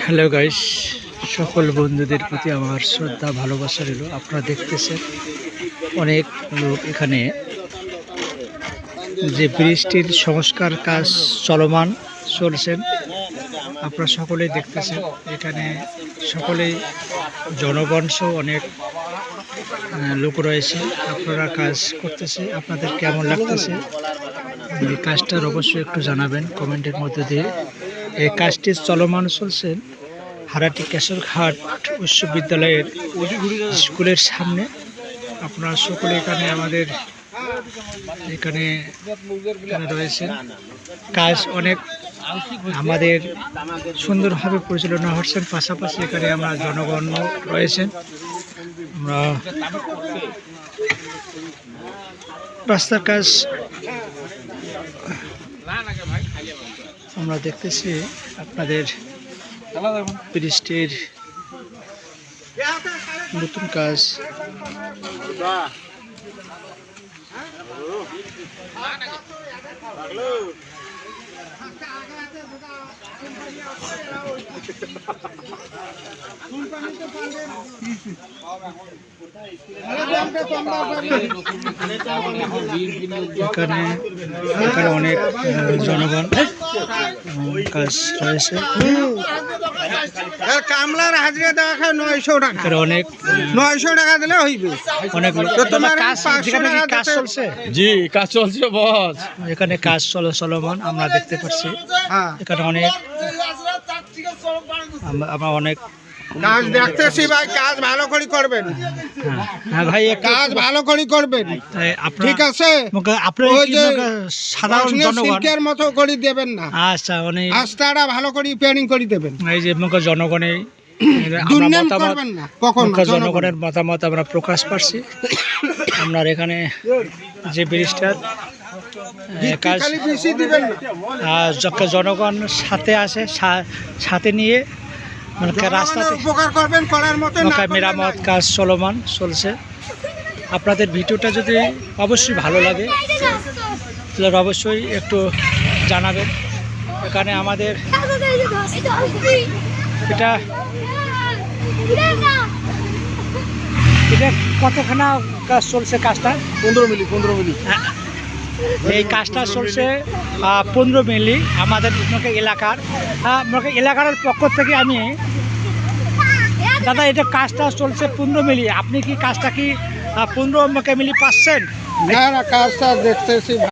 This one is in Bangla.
হ্যালো গাইস, সকল বন্ধুদের প্রতি আমার শ্রদ্ধা ভালোবাসা রইল। আপনারা দেখতেছেন অনেক লোক এখানে যে ব্রিজটির সংস্কার কাজ চলমান চলছেন। আপনারা সকলেই দেখতেছেন, এখানে সকলেই জনগণ সহ অনেক লোক রয়েছে। আপনারা কাজ করতেছে, আপনাদের কেমন লাগতেছে এই কাজটার অবশ্যই একটু জানাবেন কমেন্টের মধ্যে দিয়ে। এই কাজটি চলমান চলছেন হারাটি কেশরঘাট উচ্চ বিদ্যালয়ের স্কুলের সামনে। আপনারা সকলে এখানে আমাদের এখানে রয়েছেন। কাজ অনেক আমাদের সুন্দরভাবে পরিচালনা হচ্ছেন। পাশাপাশি এখানে আমরা জনগণ রয়েছেন। আমরা রাস্তার কাজ আমরা দেখতেছি। আপনাদের ব্রিজটির নতুন কাজ এখানে অনেক জনগণ কাজ রয়েছে। কামলার হাজিরা দেওয়া খায় 900 টাকা, অনেক 900 টাকা দিলে হইবে। অনেক তোমার কাজ চলছে। জি, কাজ চলছে বস। এখানে কাজ চলমান আমরা দেখতে পাচ্ছি। এখানে অনেক আমরা অনেক কাজ দেখতেছি ভাই, কাজ ভালো করে করবেন। হ্যাঁ ভাই, কাজ ভালো করে করবেন, ঠিক আছে? সাধারণ জনগণের মতো করে দেবেন না। আচ্ছা, অনেক রাস্তাটা ভালো করে প্ল্যানিং করে দেবেন। এই যে জনগণের জনগণের মতামত আমরা প্রকাশ পাচ্ছি। আপনার এখানে যে ব্রিজটার কাজ জনগণ সাথে আসে, সাথে নিয়ে রাস্তাতে মেরামত কাজ চলমান চলছে। আপনাদের ভিডিওটা যদি অবশ্যই ভালো লাগে তাহলে অবশ্যই একটু জানাবেন। এখানে আমাদের এটা কতখানা কাজ চলছে? কাজটা 15 মিলি। এই কাজটা চলছে 15 মিলি আমাদের এলাকার পক্ষ থেকে। আমি দাদা, এটা কাজটা চলছে 15 মিলি। আপনি কি কাজটা কি 15 মিলি পাচ্ছেন? না, কাজটা দেখতেছি।